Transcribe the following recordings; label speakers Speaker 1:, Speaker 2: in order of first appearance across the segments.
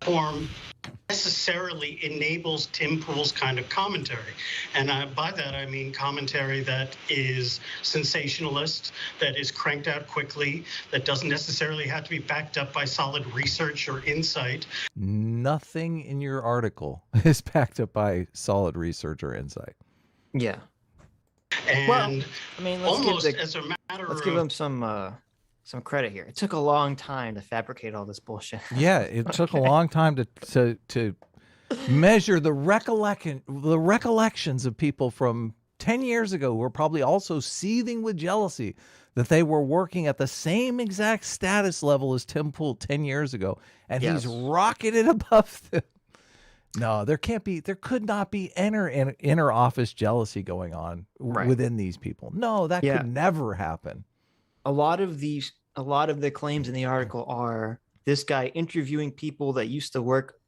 Speaker 1: platform necessarily enables Tim Pool's kind of commentary. And by that, I mean commentary that is sensationalist, that is cranked out quickly, that doesn't necessarily have to be backed up by solid research or insight.
Speaker 2: Nothing in your article is backed up by solid research or insight.
Speaker 3: Yeah.
Speaker 1: And
Speaker 3: well, I mean, let's give them some credit here. It took a long time to fabricate all this bullshit.
Speaker 2: Yeah, it took a long time to measure the recollections of people from 10 years ago who were probably also seething with jealousy that they were working at the same exact status level as Tim Pool 10 years ago, and he's rocketed above them. No, there could not be inner office jealousy going on within these people. No, that could never happen.
Speaker 3: A lot of the claims in the article are this guy interviewing people that used to work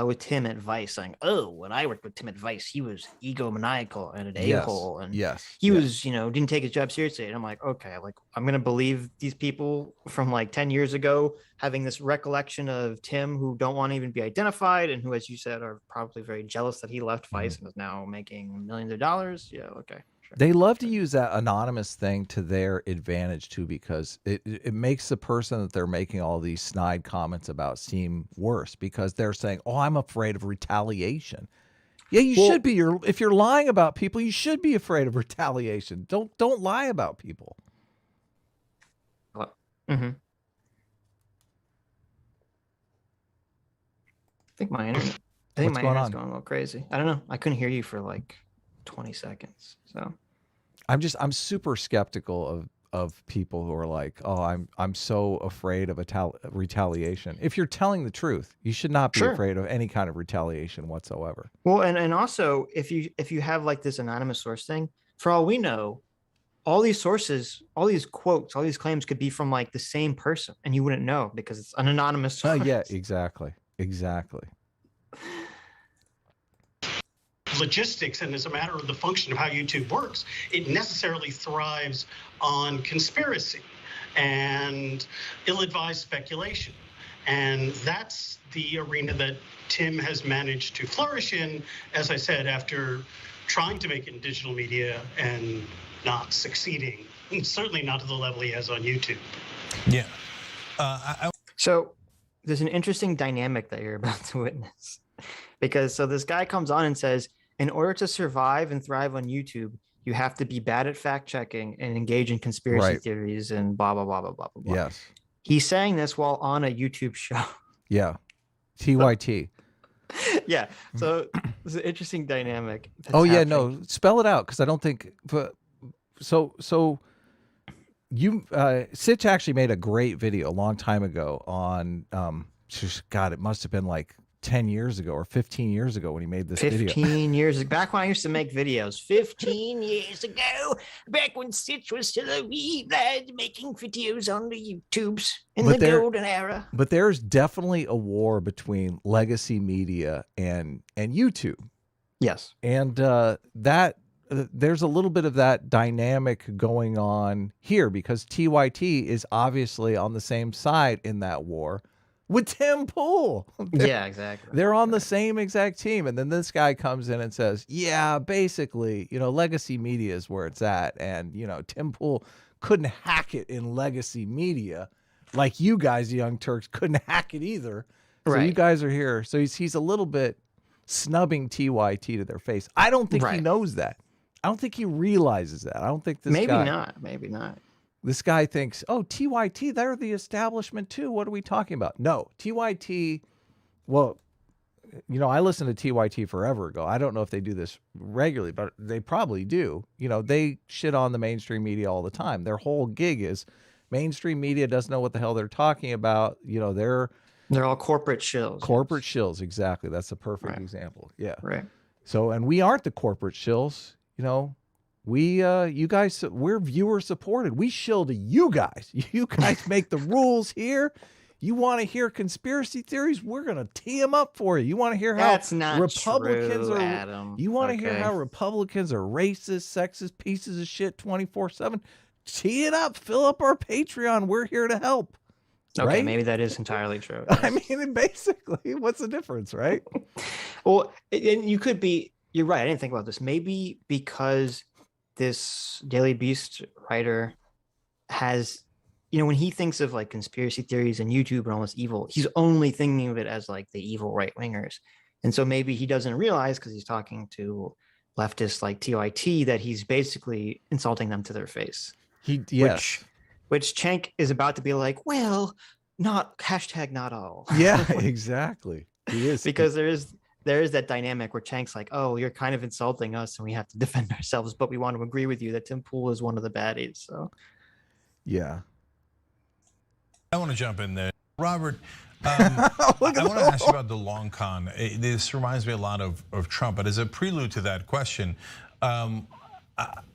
Speaker 3: with Tim at Vice, saying, "Oh, when I worked with Tim at Vice, he was egomaniacal and an a-hole, and he was, didn't take his job seriously." And I'm like, okay, I'm gonna believe these people from 10 years ago having this recollection of Tim who don't want to even be identified, and who, as you said, are probably very jealous that he left Vice and is now making millions of dollars. Yeah, okay.
Speaker 2: They love to use that anonymous thing to their advantage too, because it makes the person that they're making all these snide comments about seem worse, because they're saying, "Oh, I'm afraid of retaliation." Yeah, you should be. If you're lying about people, you should be afraid of retaliation. Don't lie about people.
Speaker 3: Mm-hmm. I think my internet's going a little crazy. I don't know. I couldn't hear you for 20 seconds. So
Speaker 2: I'm super skeptical of people who are like, "Oh, I'm so afraid of retaliation." If you're telling the truth, you should not be afraid of any kind of retaliation whatsoever.
Speaker 3: Well, and also if you have this anonymous source thing, for all we know, all these sources, all these quotes, all these claims could be from the same person, and you wouldn't know because it's an anonymous source.
Speaker 2: Oh yeah, exactly.
Speaker 1: Logistics, and as a matter of the function of how YouTube works, it necessarily thrives on conspiracy and ill-advised speculation. And that's the arena that Tim has managed to flourish in, as I said, after trying to make it in digital media and not succeeding, and certainly not to the level he has on YouTube.
Speaker 4: Yeah.
Speaker 3: So there's an interesting dynamic that you're about to witness, because this guy comes on and says, in order to survive and thrive on YouTube, you have to be bad at fact checking and engage in conspiracy theories and blah, blah, blah, blah, blah, blah.
Speaker 2: Yes.
Speaker 3: He's saying this while on a YouTube show.
Speaker 2: Yeah. TYT.
Speaker 3: Yeah. So it's an interesting dynamic.
Speaker 2: Yeah, no, spell it out, because I don't think. So you, Sitch actually made a great video a long time ago on, God, it must have been 10 years ago or 15 years ago when he made this
Speaker 3: 15 years back when I used to make videos. 15 years ago, back when Sitch was still a wee lad making videos on the YouTubes in the golden era.
Speaker 2: But there's definitely a war between legacy media and YouTube.
Speaker 3: Yes.
Speaker 2: And that there's a little bit of that dynamic going on here, because TYT is obviously on the same side in that war with Tim Pool.
Speaker 3: Yeah, exactly.
Speaker 2: They're on the same exact team. And then this guy comes in and says, yeah, basically, legacy media is where it's at. And, Tim Pool couldn't hack it in legacy media like you guys, the Young Turks, couldn't hack it either. So you guys are here. So he's a little bit snubbing TYT to their face. I don't think he knows that. I don't think he realizes that. I don't think this guy...
Speaker 3: Maybe not.
Speaker 2: This guy thinks, oh, TYT, they're the establishment too. What are we talking about? No, TYT, well, I listened to TYT forever ago. I don't know if they do this regularly, but they probably do. They shit on the mainstream media all the time. Their whole gig is mainstream media doesn't know what the hell they're talking about. They're
Speaker 3: all corporate shills.
Speaker 2: Corporate shills, exactly. That's a perfect example. Yeah.
Speaker 3: Right.
Speaker 2: So, and we aren't the corporate shills, you guys, we're viewer supported. We shill to you guys. You guys make the rules here. You want to hear conspiracy theories? We're going to tee them up for you. You want to hear how Republicans
Speaker 3: true,
Speaker 2: are,
Speaker 3: Adam.
Speaker 2: You want to hear how Republicans are racist, sexist, pieces of shit 24/7? Tee it up. Fill up our Patreon. We're here to help.
Speaker 3: Okay,
Speaker 2: right?
Speaker 3: maybe that is entirely true.
Speaker 2: I mean, basically, what's the difference, right?
Speaker 3: Well, and you're right. I didn't think about this. Maybe because this Daily Beast writer has, when he thinks of like conspiracy theories and YouTube and all this evil, he's only thinking of it as like the evil right wingers. And so maybe he doesn't realize, because he's talking to leftists like TYT, that he's basically insulting them to their face.
Speaker 2: Yes.
Speaker 3: Which Cenk is about to be like, well, not all.
Speaker 2: Yeah, exactly. He is.
Speaker 3: Because there is that dynamic where Cenk's like, oh, you're kind of insulting us and we have to defend ourselves, but we want to agree with you that Tim Pool is one of the baddies. So
Speaker 2: yeah.
Speaker 4: I want to jump in there. Robert, I want to ask you about the long con. This reminds me a lot of Trump, but as a prelude to that question, I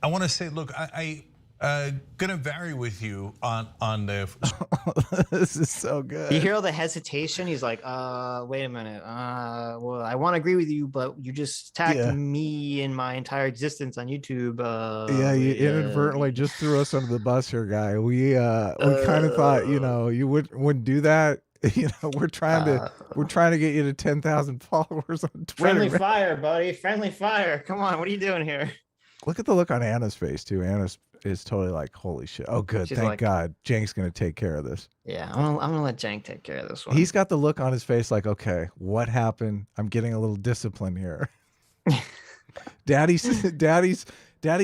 Speaker 4: want to say, look, gonna vary with you on the.
Speaker 2: This is so good.
Speaker 3: You hear all the hesitation. He's like, wait a minute. Well, I want to agree with you, but you just attacked me in my entire existence on YouTube.
Speaker 2: You inadvertently just threw us under the bus here, guy. We kind of thought, you wouldn't do that. We're trying to get you to 10,000 followers on Twitter.
Speaker 3: Friendly fire, buddy. Friendly fire. Come on, what are you doing here?
Speaker 2: Look at the look on Anna's face too. Anna is totally like, holy shit. Oh, good.
Speaker 3: She's
Speaker 2: Thank
Speaker 3: like,
Speaker 2: God. Cenk's gonna take care of this.
Speaker 3: Yeah, I'm gonna let Cenk take care of this one.
Speaker 2: He's got the look on his face like, okay, what happened? I'm getting a little discipline here. Daddy's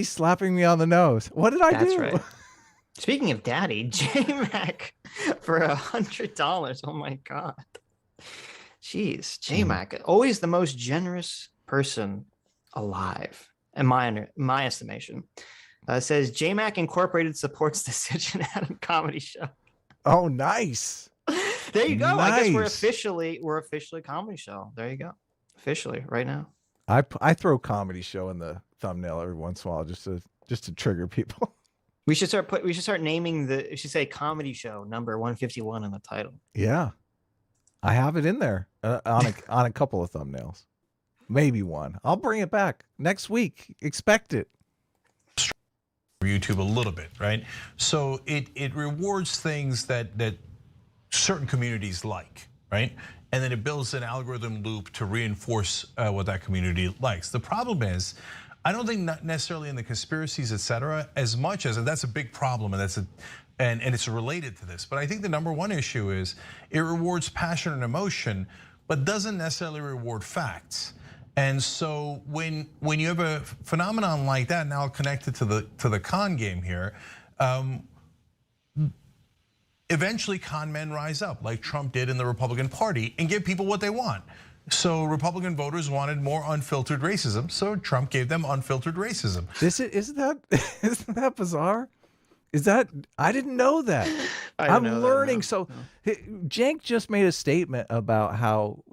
Speaker 2: slapping me on the nose. What did I do?
Speaker 3: Right. Speaking of daddy, J-Mac for $100. Oh my God. Jeez, J-Mac, always the most generous person alive, in my estimation. Says J-Mac Incorporated supports the Sitch Adam comedy show.
Speaker 2: Oh, nice.
Speaker 3: There you go.
Speaker 2: Nice.
Speaker 3: I guess we're officially a comedy show. There you go. Officially, right now.
Speaker 2: I throw comedy show in the thumbnail every once in a while just to trigger people.
Speaker 3: We should start naming we should say comedy show number 151 in the title.
Speaker 2: Yeah. I have it in there on a couple of thumbnails. Maybe one. I'll bring it back next week. Expect it.
Speaker 4: YouTube a little bit, right? So it rewards things that certain communities like, right? And then it builds an algorithm loop to reinforce what that community likes. The problem is, I don't think not necessarily in the conspiracies, et cetera, as much as, and that's a big problem, and it's related to this. But I think the number one issue is it rewards passion and emotion, but doesn't necessarily reward facts. And so when you have a phenomenon like that, now connected to the con game here, eventually con men rise up, like Trump did in the Republican Party, and give people what they want. So Republican voters wanted more unfiltered racism, so Trump gave them unfiltered racism.
Speaker 2: Isn't that bizarre? I didn't know that. I'm learning.
Speaker 3: No.
Speaker 2: So Cenk just made a statement about how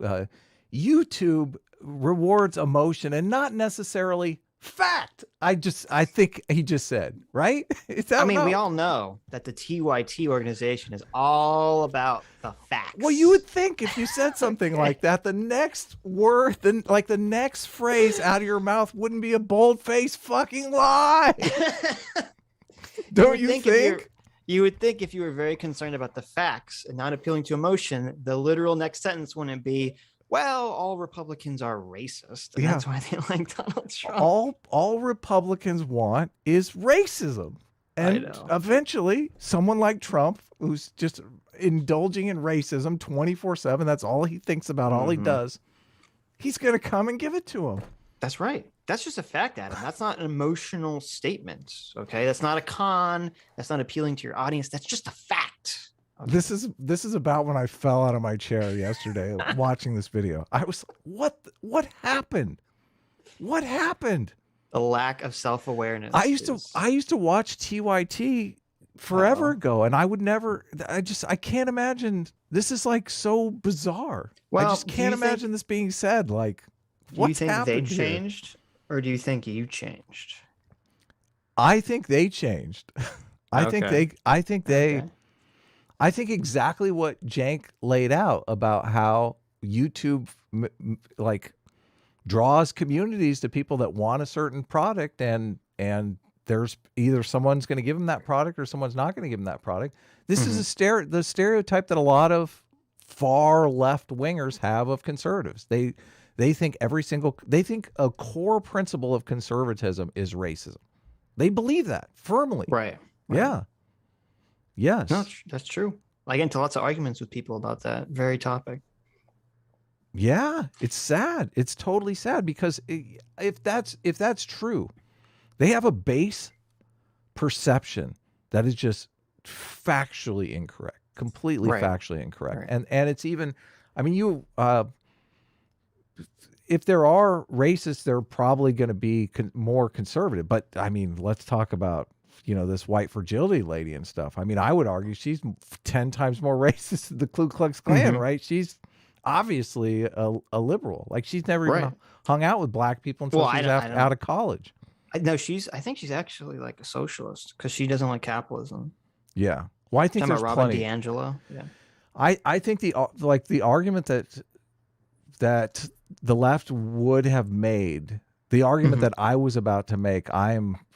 Speaker 2: YouTube rewards emotion and not necessarily fact. I think he just said, right?
Speaker 3: We all know that the TYT organization is all about the facts.
Speaker 2: Well, you would think if you said something like that, the next word, the next phrase out of your mouth wouldn't be a bold-faced fucking lie. Don't you think?
Speaker 3: You would think if you were very concerned about the facts and not appealing to emotion, the literal next sentence wouldn't be, well, all Republicans are racist, and that's why they like Donald Trump.
Speaker 2: All Republicans want is racism. And eventually, someone like Trump, who's just indulging in racism 24/7, that's all he thinks about, all he does, he's going to come and give it to him.
Speaker 3: That's right. That's just a fact, Adam. That's not an emotional statement, okay? That's not a con. That's not appealing to your audience. That's just a fact. Okay.
Speaker 2: This is about when I fell out of my chair yesterday watching this video. I was like, what happened? What happened?
Speaker 3: The lack of self-awareness.
Speaker 2: I used to watch TYT forever ago, and I would never. I can't imagine. This is like so bizarre. Well, I just can't imagine this being said. Like, what's happened?
Speaker 3: Do you think they changed, or do you think you changed?
Speaker 2: I think they changed. I think exactly what Cenk laid out about how YouTube like draws communities to people that want a certain product, and there's either someone's going to give them that product or someone's not going to give them that product. This is the stereotype that a lot of far left wingers have of conservatives. They think they think a core principle of conservatism is racism. They believe that firmly.
Speaker 3: Right.
Speaker 2: Yeah. Yes.
Speaker 3: No, that's true. I get into lots of arguments with people about that very topic.
Speaker 2: Yeah, it's sad. It's totally sad because if that's true, they have a base perception that is just factually incorrect, completely factually incorrect. And it's even, I mean, if there are racists, they're probably going to be more conservative. But I mean, let's talk about, this white fragility lady and stuff. I mean, I would argue she's 10 times more racist than the Ku Klux Klan, right? She's obviously a liberal. Like, she's never even hung out with black people until she's out of college.
Speaker 3: I think she's actually like a socialist because she doesn't like capitalism.
Speaker 2: Yeah. Well, I think there's
Speaker 3: Robert
Speaker 2: plenty.
Speaker 3: DiAngelo. Yeah.
Speaker 2: I think the argument that the left would have made, the argument that I was about to make,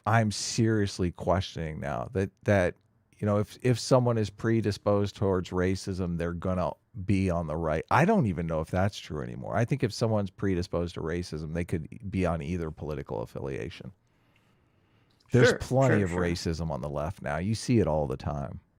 Speaker 2: I'm seriously questioning now that if someone is predisposed towards racism, they're gonna be on the right. I don't even know if that's true anymore. I think if someone's predisposed to racism, they could be on either political affiliation. There's plenty of racism on the left now. You see it all the time.